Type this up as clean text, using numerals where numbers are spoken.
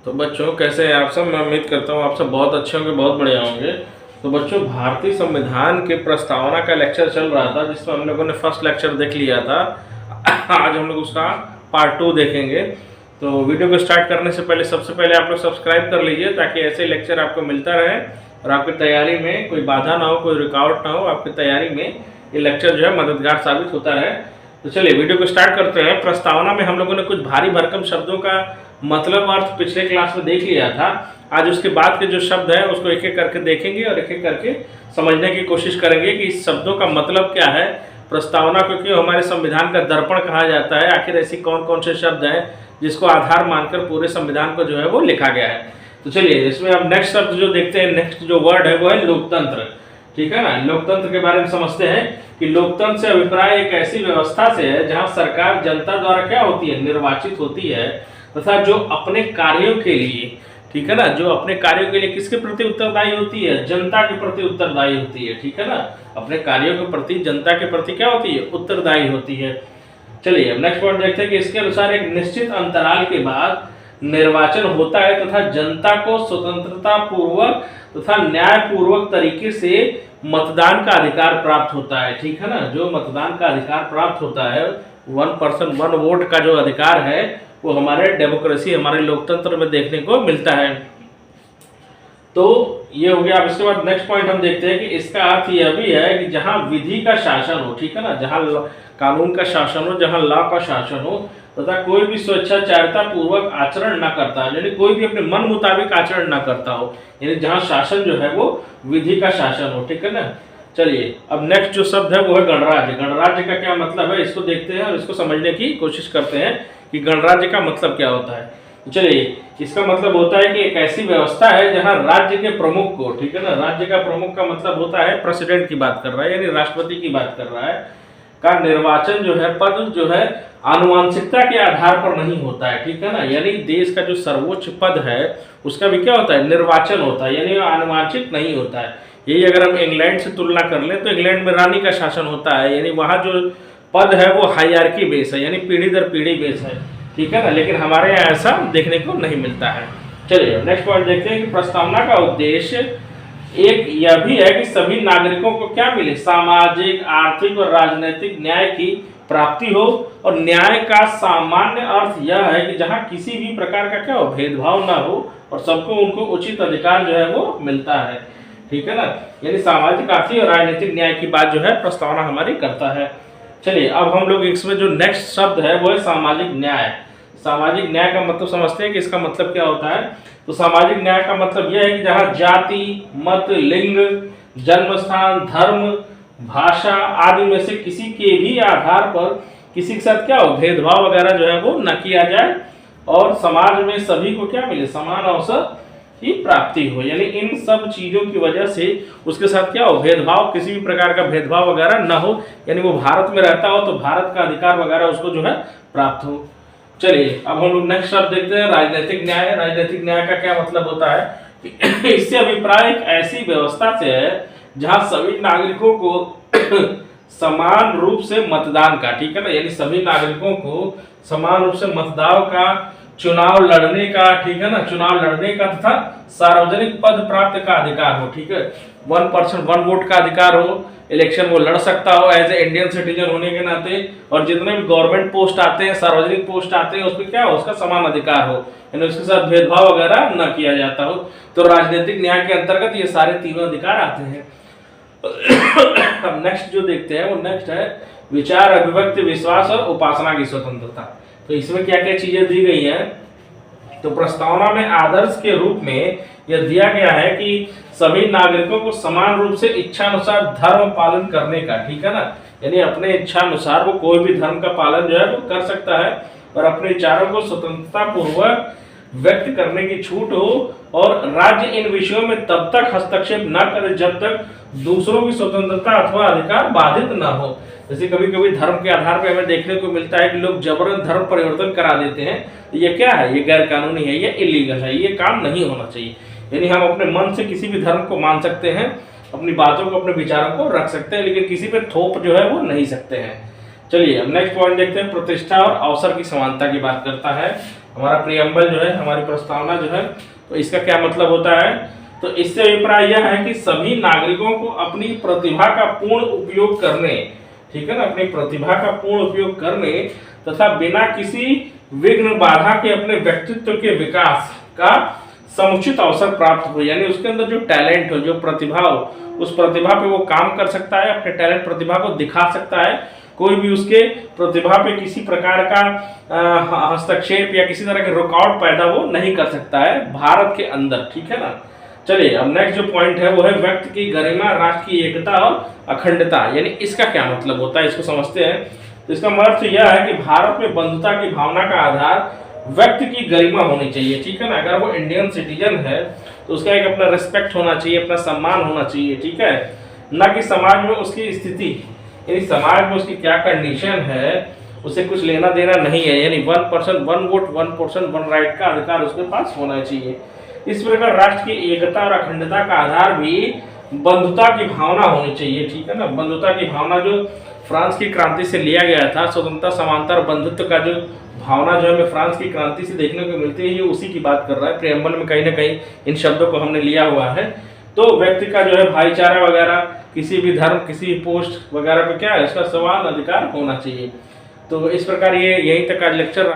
तो बच्चों कैसे हैं आप सब। मैं उम्मीद करता हूँ आप सब बहुत अच्छे होंगे, बहुत बढ़िया होंगे। तो बच्चों भारतीय संविधान के प्रस्तावना का लेक्चर चल रहा था जिसमें हम लोगों ने फर्स्ट लेक्चर देख लिया था। आज हम लोग उसका पार्ट 2 देखेंगे। तो वीडियो को स्टार्ट करने से पहले सबसे पहले आप लोग सब्सक्राइब कर लीजिए ताकि ऐसे लेक्चर आपको मिलता रहे और आपकी तैयारी में कोई बाधा ना हो, कोई रुकावट ना हो। आपकी तैयारी में ये लेक्चर जो है मददगार साबित होता रहे। तो चलिए वीडियो को स्टार्ट करते हैं। प्रस्तावना में हम लोगों ने कुछ भारी भरकम शब्दों का मतलब अर्थ पिछले क्लास में देख लिया था। आज उसके बाद के जो शब्द है उसको एक एक करके देखेंगे और एक एक करके समझने की कोशिश करेंगे कि इस शब्दों का मतलब क्या है। प्रस्तावना को क्यों हमारे संविधान का दर्पण कहा जाता है, आखिर ऐसी कौन कौन से शब्द हैं जिसको आधार मानकर पूरे संविधान को जो है वो लिखा गया है। तो चलिए इसमें अब नेक्स्ट शब्द जो देखते हैं, नेक्स्ट जो वर्ड है वो है लोकतंत्र। ठीक है ना। लोकतंत्र के बारे में समझते हैं कि लोकतंत्र से अभिप्राय एक ऐसी व्यवस्था से है जहां सरकार जनता द्वारा क्या होती है, निर्वाचित होती है तथा जो अपने कार्यों के लिए, ठीक है ना, जो अपने कार्यों के लिए किसके प्रति उत्तरदायी होती है, जनता के प्रति उत्तरदायी होती है। ठीक है ना, अपने कार्यों के प्रति जनता के प्रति क्या होती है, उत्तरदायी होती है। चलिए अब नेक्स्ट पॉइंट देखते हैं कि इसके अनुसार एक निश्चित अंतराल के बाद निर्वाचन होता है तथा जनता को स्वतंत्रता पूर्वक तथा न्यायपूर्वक तरीके से मतदान का अधिकार प्राप्त होता है। ठीक है ना, जो मतदान का अधिकार प्राप्त होता है, 1 पर्सन 1 वोट का जो अधिकार है वो हमारे डेमोक्रेसी, हमारे लोकतंत्र में देखने को मिलता है। तो ये हो गया। अब इसके बाद नेक्स्ट पॉइंट हम देखते हैं कि इसका अर्थ यह भी है कि जहां विधि का शासन हो, ठीक है ना, जहां कानून का शासन हो, जहां लॉ का शासन हो तथा कोई भी स्वेच्छाचारिता पूर्वक आचरण न करता है, यानी कोई भी अपने मन मुताबिक आचरण न करता हो, यानी जहां शासन जो है वो विधि का शासन हो। ठीक है ना। चलिए अब नेक्स्ट जो शब्द है वो है गणराज्य। गणराज्य का क्या मतलब है इसको देखते हैं और इसको समझने की कोशिश करते हैं कि गणराज्य का मतलब क्या होता है। चलिए इसका मतलब होता है कि एक ऐसी व्यवस्था है जहां राज्य के प्रमुख को, ठीक है ना, राज्य का प्रमुख का मतलब होता है प्रेसिडेंट की बात कर रहा है, यानी राष्ट्रपति की बात कर रहा है, का निर्वाचन जो है, पद जो है आनुवंशिकता के आधार पर नहीं होता है। ठीक है ना, यानी देश का जो सर्वोच्च पद है उसका भी क्या होता है, निर्वाचन होता है, यानी आनुवंशिक नहीं होता है। यही अगर हम इंग्लैंड से तुलना कर लें तो इंग्लैंड में रानी का शासन होता है, यानी वहाँ जो पद है वो हायरार्की बेस है, यानी पीढ़ी दर पीढ़ी बेस है। ठीक है ना, लेकिन हमारे यहाँ ऐसा देखने को नहीं मिलता है। चलिए नेक्स्ट पॉइंट देखते हैं कि प्रस्तावना का उद्देश्य एक यह भी है कि सभी नागरिकों को क्या मिले, सामाजिक, आर्थिक और राजनीतिक न्याय की प्राप्ति हो। और न्याय का सामान्य अर्थ यह है कि जहाँ किसी भी प्रकार का क्या हो, भेदभाव ना हो और सबको उनको उचित अधिकार जो है वो मिलता है। ठीक है ना, यानी सामाजिक, आर्थिक और राजनीतिक न्याय की बात जो है प्रस्तावना हमारी करता है। चलिए अब हम लोग इसमें जो नेक्स्ट शब्द है वो है सामाजिक न्याय। सामाजिक न्याय का मतलब समझते हैं कि इसका मतलब क्या होता है। तो सामाजिक न्याय का मतलब यह है कि जहाँ जाति, मत, लिंग, जन्म स्थान, धर्म, भाषा आदि में से किसी के भी आधार पर किसी के साथ क्या हो, भेदभाव वगैरह जो है वो न किया जाए और समाज में सभी को क्या मिले, समान अवसर की प्राप्ति हो। यानी इन सब चीजों की वजह से उसके साथ क्या हो, भेदभाव, किसी भी प्रकार का भेदभाव वगैरह न हो, यानी वो भारत में रहता हो तो भारत का अधिकार वगैरह उसको जो है प्राप्त हो। चलिए अब हम लोग नेक्स्ट शब्द देखते हैं, राजनीतिक न्याय। राजनीतिक न्याय का क्या मतलब होता है कि इससे अभिप्राय एक ऐसी व्यवस्था से है जहां सभी नागरिकों को समान रूप से मतदान का, ठीक है ना, यानी सभी नागरिकों को समान रूप से मतदान का, चुनाव लड़ने का, ठीक है ना, चुनाव लड़ने का तथा सार्वजनिक पद प्राप्त का अधिकार हो। ठीक है, 1 पर्सन 1 वोट का अधिकार हो, इलेक्शन वो लड़ सकता हो एज ए इंडियन सिटीजन होने के नाते, और जितने भी गवर्नमेंट पोस्ट आते हैं, सार्वजनिक पोस्ट आते हैं, उसमें क्या हो, उसका समान अधिकार हो, यानी उसके साथ भेदभाव वगैरह न किया जाता हो। तो राजनीतिक न्याय के अंतर्गत ये सारे तीनों अधिकार आते हैं। अब नेक्स्ट जो देखते हैं वो नेक्स्ट है विचार, अभिव्यक्ति, विश्वास और उपासना की स्वतंत्रता। तो इसमें क्या क्या चीजें दी गई हैं। तो प्रस्तावना में आदर्श के रूप में यह दिया गया है कि सभी नागरिकों को समान रूप से इच्छानुसार धर्म पालन करने का, ठीक है ना, यानी अपने इच्छानुसार वो कोई भी धर्म का पालन जो है वो कर सकता है और अपने विचारों को स्वतंत्रता पूर्वक व्यक्त करने की छूट हो और राज्य इन विषयों में तब तक हस्तक्षेप न करे जब तक दूसरों की स्वतंत्रता अथवा अधिकार बाधित न हो। जैसे कभी कभी धर्म के आधार पर हमें देखने को मिलता है कि लोग जबरन धर्म परिवर्तन करा देते हैं। ये क्या है, ये गैर कानूनी है, ये इलीगल है, ये काम नहीं होना चाहिए। यानी हम अपने मन से किसी भी धर्म को मान सकते हैं, अपनी बातों को, अपने विचारों को रख सकते हैं, लेकिन किसी पे थोप जो है वो नहीं सकते हैं। चलिए अब नेक्स्ट पॉइंट देखते हैं, प्रतिष्ठा और अवसर की समानता की बात करता है। हमारा प्रियम्बल जो है, हमारी प्रस्तावना जो है, तो इसका क्या मतलब होता है? तो इससे अभिप्राय यह है कि सभी नागरिकों को अपनी प्रतिभा का पूर्ण उपयोग करने, ठीक है ना, अपनी प्रतिभा का पूर्ण उपयोग करने तथा बिना किसी विघ्न बाधा के अपने व्यक्तित्व के विकास का समुचित अवसर प्राप्त हो। यानी उसके अंदर जो टैलेंट हो, जो प्रतिभा हो, उस प्रतिभा पे वो काम कर सकता है, अपने टैलेंट प्रतिभा को दिखा सकता है। कोई भी उसके प्रतिभा पे किसी प्रकार का हस्तक्षेप या किसी तरह के रुकावट पैदा वो नहीं कर सकता है भारत के अंदर, ठीक है ना। चलिए अब नेक्स्ट जो पॉइंट है वो है व्यक्ति की गरिमा, राष्ट्र की एकता और अखंडता। यानी इसका क्या मतलब होता है, इसको समझते हैं। तो इसका अर्थ यह है कि भारत में बंधुता की भावना का आधार व्यक्ति की गरिमा होनी चाहिए, ठीक है ना। अगर वो इंडियन सिटीजन है तो उसका एक अपना रिस्पेक्ट होना चाहिए, अपना सम्मान होना चाहिए, ठीक है। न कि समाज में उसकी स्थिति, यानी समाज में उसकी क्या कंडीशन है उसे कुछ लेना देना नहीं है। यानी 1% 1 वोट 1% 1 राइट का अधिकार उसके पास होना चाहिए। इस प्रकार राष्ट्र की एकता और अखंडता का आधार भी बंधुता की भावना होनी चाहिए, ठीक है ना। बंधुता की भावना जो फ्रांस की क्रांति से लिया गया था, स्वतंत्रता समानता और बंधुत्व का जो भावना जो हमें फ्रांस की क्रांति से देखने को मिलती है, ये उसी की बात कर रहा है। प्रेम्बल में कहीं ना कहीं इन शब्दों को हमने लिया हुआ है। तो व्यक्ति का जो है भाईचारा वगैरह, किसी भी धर्म, किसी भी पोस्ट वगैरह पे क्या है, इसका समान अधिकार होना चाहिए। तो इस प्रकार ये यहीं तक आज लेक्चर